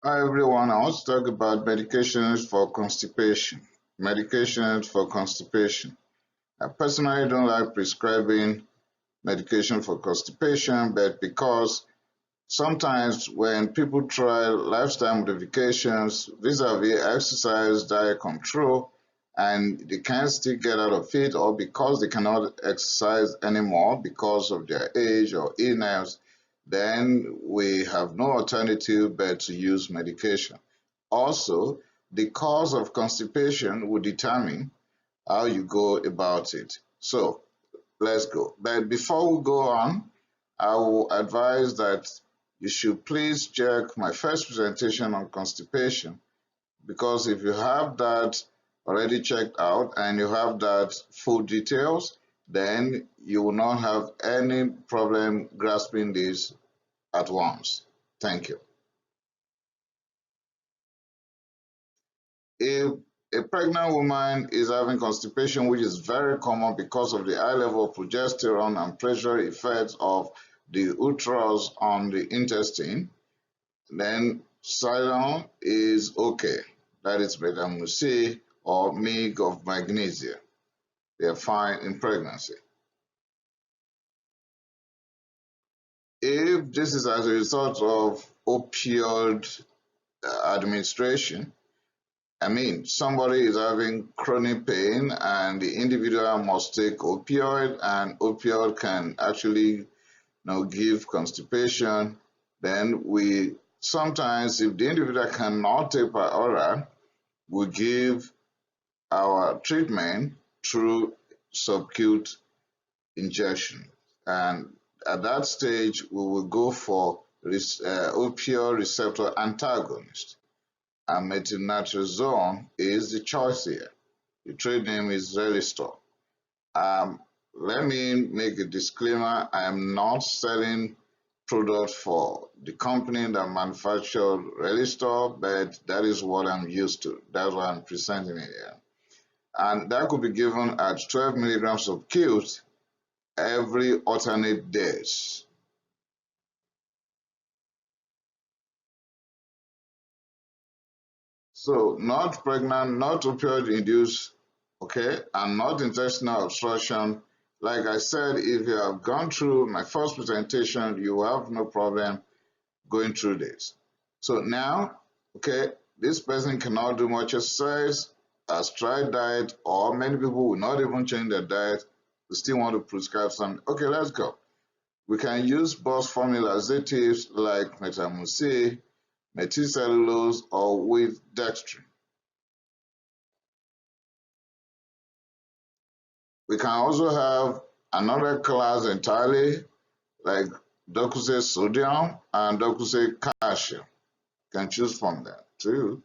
Hi everyone, I want to talk about medications for constipation. Medications for constipation. I personally don't like prescribing medication for constipation, but because sometimes when people try lifestyle modifications vis-a-vis exercise, diet control, and they can't still get out of it, or because they cannot exercise anymore because of their age or illness, then we have no alternative but to use medication. Also, the cause of constipation will determine how you go about it. So let's go. But before we go on, I will advise that you should please check my first presentation on constipation, because if you have that already checked out and you have that full details, then you will not have any problem grasping this at once. Thank you. If a pregnant woman is having constipation, which is very common because of the high level of progesterone and pressure effects of the uterus on the intestine, then Cylon is okay. That is vitamin C or milk of magnesia. They are fine in pregnancy. If this is as a result of opioid administration, I mean, somebody is having chronic pain and the individual must take opioid, and opioid can actually give constipation. Then we sometimes, if the individual cannot take per oral, we give our treatment through subcutaneous injection. And at that stage, we will go for opioid receptor antagonist. And metronidazole is the choice here. The trade name is Relistor. Let me make a disclaimer. I am not selling product for the company that manufactured Relistor, but that is what I'm used to. That's why I'm presenting it here. And that could be given at 12 milligrams of Qt every alternate days. So not pregnant, not opioid-induced, okay, and not intestinal obstruction. Like I said, if you have gone through my first presentation, you have no problem going through this. So now, okay, this person cannot do much exercise, has tried diet, or many people will not even change their diet, they still want to prescribe something. Okay, let's go. We can use both formula laxatives like vitamin C, methylcellulose, or with dextrin. We can also have another class entirely, like docusate sodium and docusate calcium. You can choose from that too.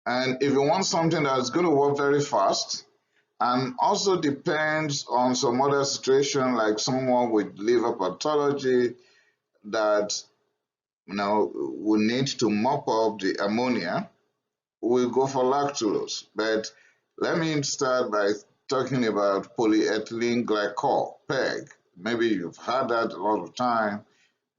And if you want something that's going to work very fast, and also depends on some other situation, like someone with liver pathology that will need to mop up the ammonia, we'll go for lactulose. But let me start by talking about polyethylene glycol, PEG. Maybe you've heard that a lot of time.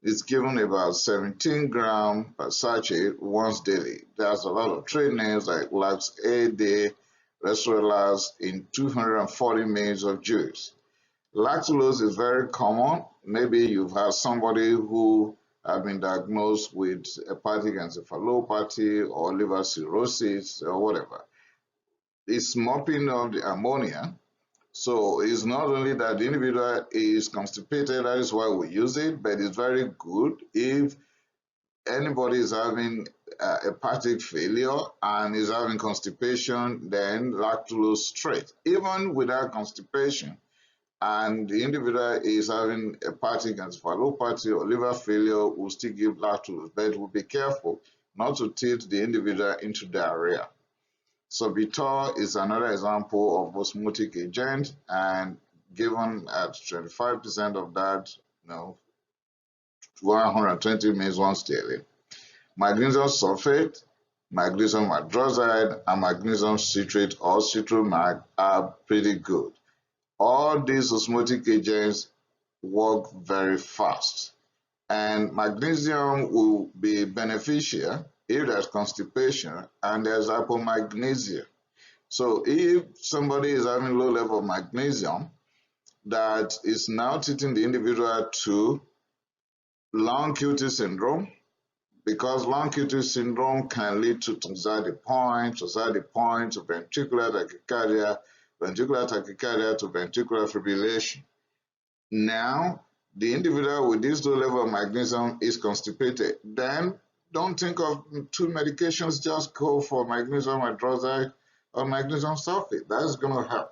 It's given about 17 grams per sachet once daily. There's a lot of trade names like Lax AD, Restorelax in 240 ml of juice. Lactulose is very common. Maybe you've had somebody who have been diagnosed with hepatic encephalopathy or liver cirrhosis or whatever. It's mopping up the ammonia. So it's not only that the individual is constipated, that is why we use it, but it's very good if anybody is having hepatic failure and is having constipation, then lactulose straight. Even without constipation, and the individual is having hepatic encephalopathy or liver failure, will still give lactulose, but we'll be careful not to tilt the individual into diarrhea. Sorbitol is another example of osmotic agent, and given at 25% of that, 120 ml once daily. Magnesium sulfate, magnesium hydroxide, and magnesium citrate or citromag are pretty good. All these osmotic agents work very fast. And magnesium will be beneficial if there's constipation and there's hypomagnesia. So if somebody is having low level of magnesium, that is now treating the individual to long QT syndrome, because long QT syndrome can lead to toxicity point to ventricular tachycardia to ventricular fibrillation. Now, the individual with this low level of magnesium is constipated. Then don't think of two medications, just go for magnesium hydroxide or magnesium sulfate. That's going to help.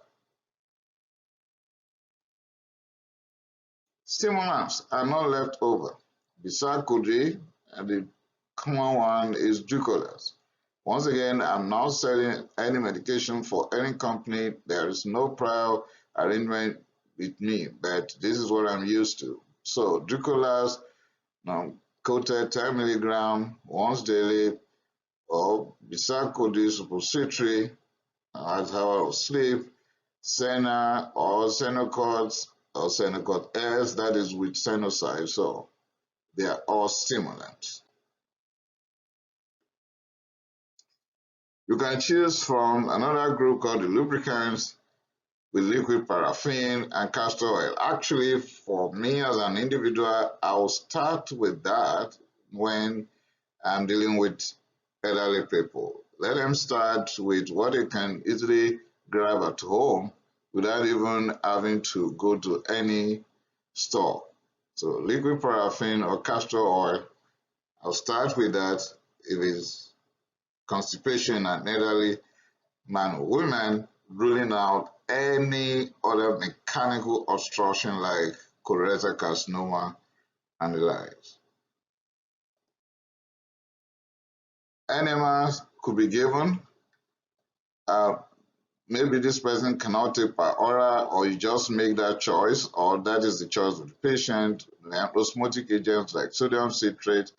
Stimulants are not left over. Besides codeine, and the common one is glucose. Once again, I'm not selling any medication for any company. There is no prior arrangement with me, but this is what I'm used to. So, glucose, coated 10 milligram once daily, or beside codeine suppository, as hour of sleep, Senna or Senocort or Senocort S, that is with Senocide. So they are all stimulants. You can choose from another group called the lubricants with liquid paraffin and castor oil. Actually, for me as an individual, I will start with that when I'm dealing with elderly people. Let them start with what they can easily grab at home without even having to go to any store. So liquid paraffin or castor oil, I'll start with that if it's constipation in an elderly man or woman, ruling out any other mechanical obstruction like colorectal carcinoma and the likes. Enemas could be given. Maybe this person cannot take per oral, or you just make that choice, or that is the choice of the patient. Osmotic agents like sodium citrate,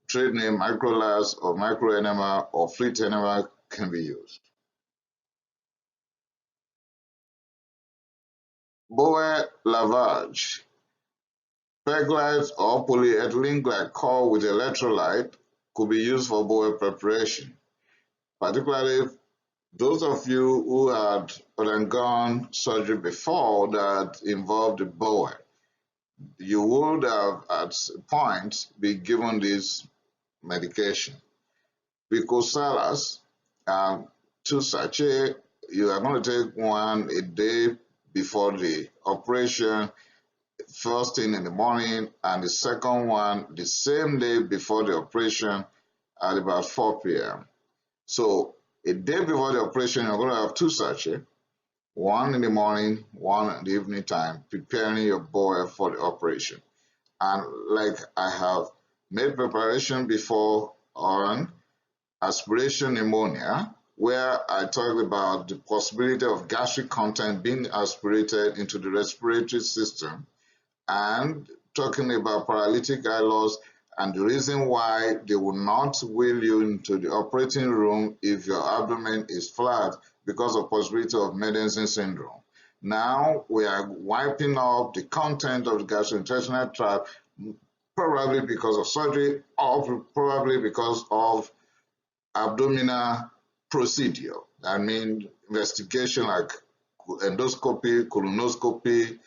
trade name microlase or microenema or fleet enema can be used. Bowel lavage. Pergolide or polyethylene glycol with electrolyte could be used for bowel preparation, particularly those of you who had undergone surgery before that involved the bowel. You would have at a point be given this medication. Picosalas, 2 sachets, you are going to take one a day before the operation, first thing in the morning, and the second one the same day before the operation at about 4 p.m. So a day before the operation, you're going to have 2 sachets, one in the morning, one in the evening time, preparing your bowel for the operation. And like I have made preparation before on aspiration pneumonia, where I talked about the possibility of gastric content being aspirated into the respiratory system, and talking about paralytic eye loss and the reason why they will not wheel you into the operating room if your abdomen is flat because of possibility of Mendelson syndrome. Now we are wiping off the content of the gastrointestinal tract, probably because of surgery or probably because of abdominal procedure. I mean, investigation like endoscopy, colonoscopy,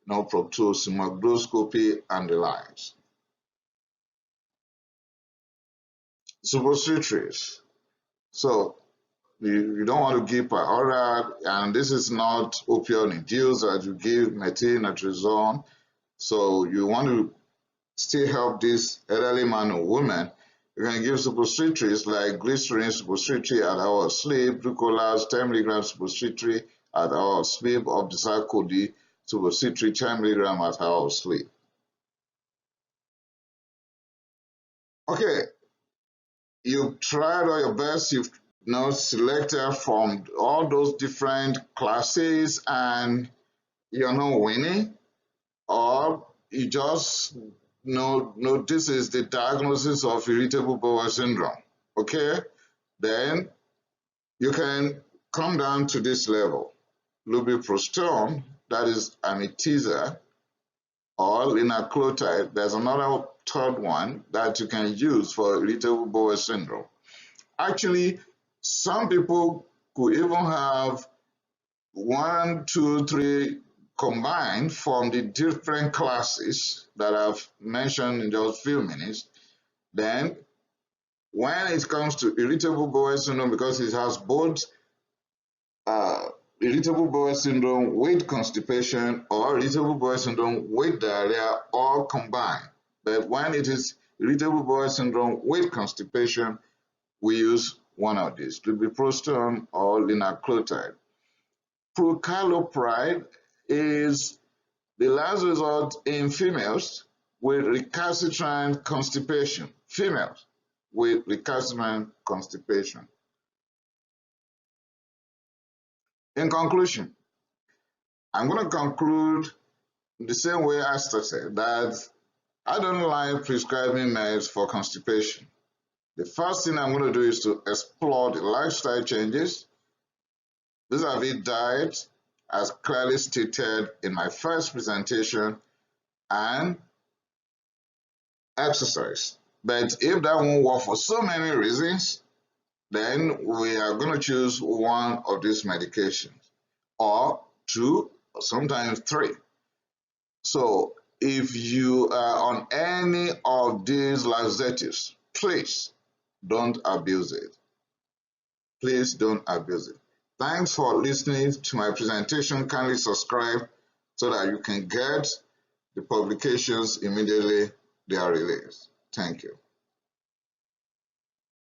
proctosomnogroscopy, and the likes. Suppositories. So you don't want to give per oral, and this is not opioid induced that you give methylnitrazone. So you want to still help this elderly man or woman. You can give suppositories like glycerin suppository at hour of sleep, glucolase 10 mg suppository at hour of sleep, or Bisacodi suppository 10 mg at hour of sleep. Okay, you've tried all your best, you've selected from all those different classes and you're not winning, or you just know this is the diagnosis of irritable bowel syndrome. Okay, then you can come down to this level. Lubiprostone, that is an teaser, or linaclotide. There's another third one that you can use for irritable bowel syndrome. Actually, some people could even have 1, 2, 3 combined from the different classes that I've mentioned in just a few minutes. Then, when it comes to irritable bowel syndrome, because it has both uh, irritable bowel syndrome with constipation or irritable bowel syndrome with diarrhea all combined. But when it is irritable bowel syndrome with constipation, we use one of these, lubiprostone or linaclotide. Prucalopride is the last resort in females with recalcitrant constipation. Females with recalcitrant constipation. In conclusion, I'm going to conclude the same way I started, that I don't like prescribing meds for constipation. The first thing I'm going to do is to explore the lifestyle changes vis-a-vis diet, as clearly stated in my first presentation, and exercise. But if that won't work for so many reasons, then we are going to choose one of these medications, or two, or sometimes three. So if you are on any of these laxatives, please don't abuse it. Please don't abuse it. Thanks for listening to my presentation. Kindly subscribe so that you can get the publications immediately they are released. Thank you.